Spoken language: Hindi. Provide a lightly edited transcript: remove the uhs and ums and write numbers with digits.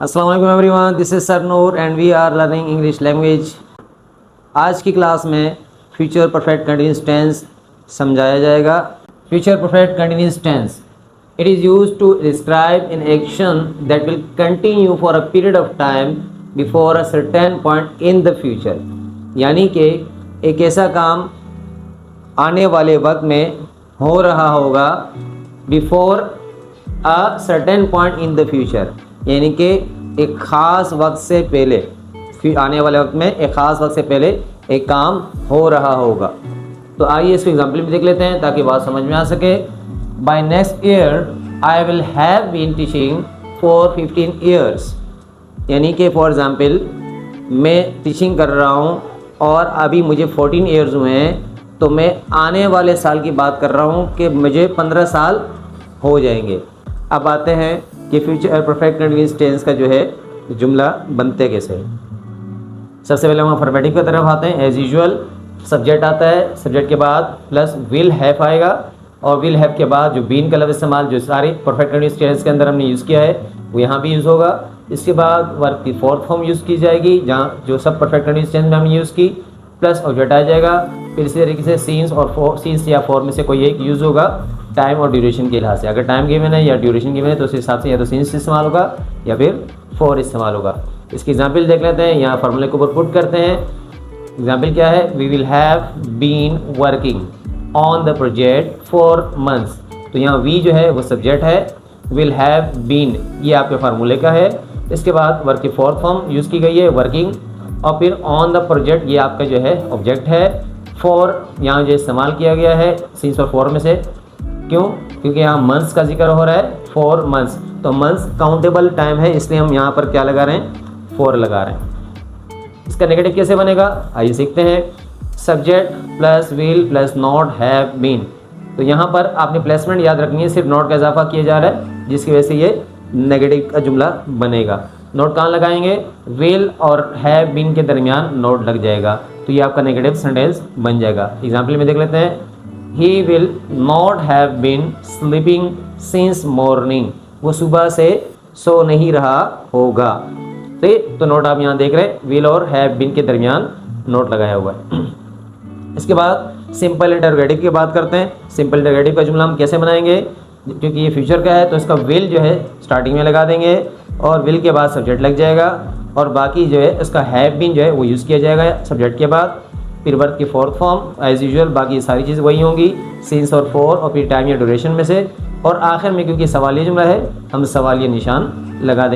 अस्सलाम वालेकुम everyone, this is sir Noor and we are learning English language. आज की क्लास में फ्यूचर परफेक्ट कंटिन्यूअस टेंस समझाया जाएगा। Future perfect continuous tense, it is used to describe an action that will continue for a period of time before a certain point in the future. यानी कि एक ऐसा काम आने वाले वक्त में हो रहा होगा before a certain point in the future, यानी कि एक ख़ास वक्त से पहले, फिर आने वाले वक्त में एक ख़ास वक्त से पहले एक काम हो रहा होगा। तो आइए इसको एग्जाम्पल भी देख लेते हैं ताकि बात समझ में आ सके। By next year I will have been teaching for 15 years, यानी कि फॉर एग्ज़ाम्पल मैं टीचिंग कर रहा हूँ और अभी मुझे 14 ईयर्स हुए हैं, तो मैं आने वाले साल की बात कर रहा हूँ कि मुझे 15 साल हो जाएंगे। अब आते हैं कि फ्यूचर परफेक्ट कंटिन्यूअस टेंस का जो है जुमला बनते कैसे। सबसे पहले हम अफर्मेटिव की तरफ आते हैं। एज यूजुअल सब्जेक्ट आता है, सब्जेक्ट के बाद प्लस विल हैव आएगा और विल हैव के बाद जो बीन का लफ्ज़ इस्तेमाल जो सारी परफेक्ट कंटिन्यूअस टेंस के अंदर हमने यूज़ किया है वो यहाँ भी यूज़ होगा। इसके बाद वर्ब की फोर्थ फॉर्म यूज़ की जाएगी जहाँ जो सब परफेक्ट कंटिन्यूअस टेंस में हमने यूज़ की, प्लस ऑब्जेक्ट आ जाएगा। फिर इसी तरीके से सीन्स और सीन्स या फॉर में से कोई एक यूज़ होगा टाइम और ड्यूरेशन के लिहाज से। अगर टाइम गिवन है या ड्यूरेशन गिवन है तो उस हिसाब से या तो सीन्स इस्तेमाल होगा या फिर फॉर इस्तेमाल होगा। इसकी एग्जाम्पल देख लेते हैं। यहाँ फार्मूले के ऊपर पुट करते हैं। एग्जाम्पल क्या है? We will have been working on the project for months. तो यहाँ वी जो है वो सब्जेक्ट है, विल हैव बीन ये आपके फार्मूले का है। इसके बाद वर्क की फोर्थ फॉर्म यूज़ की गई है वर्किंग, और फिर ऑन द प्रोजेक्ट ये आपका जो है ऑब्जेक्ट है। फॉर यहाँ जो इस्तेमाल किया गया है सीन्स और फॉर में से, क्यों? क्योंकि यहाँ मंथ्स का जिक्र हो रहा है, 4 मंथ्स। तो मंथ्स काउंटेबल टाइम है, इसलिए हम यहाँ पर क्या लगा रहे हैं? 4 लगा रहे हैं। इसका नेगेटिव कैसे बनेगा आइए सीखते हैं। Subject plus will plus not have been, तो यहाँ पर आपने प्लेसमेंट याद रखनी है, सिर्फ नॉट का इजाफा किया जा रहा है जिसकी वजह से ये नेगेटिव का जुमला बनेगा। नोट कहाँ लगाएंगे? विल और हैव बीन के दरमियान नोट लग जाएगा, तो ये आपका नेगेटिव सेंटेंस बन जाएगा। एग्जाम्पल में देख लेते हैं। He will not have been sleeping since morning, वो सुबह से सो नहीं रहा होगा। तो नोट आप यहाँ देख रहे हैं, will और have been के दरमियान नोट लगाया हुआ है। इसके बाद सिंपल इंटरोगेटिव की बात करते हैं। सिंपल इंटरोगेटिव का जुमला हम कैसे बनाएंगे? क्योंकि ये फ्यूचर का है तो इसका will जो है स्टार्टिंग में लगा देंगे और will के बाद सब्जेक्ट लग जाएगा, और बाकी जो है इसका have been जो है वो यूज़ किया जाएगा सब्जेक्ट के बाद। फिर वर्ब की फोर्थ फॉर्म एज यूजुअल, बाकी सारी चीज़ वही होंगी सीन्स और फॉर, और फिर टाइम या ड्यूरेशन में से। और आखिर में क्योंकि सवालिया जुमला है हम सवालिया निशान लगा देंगे।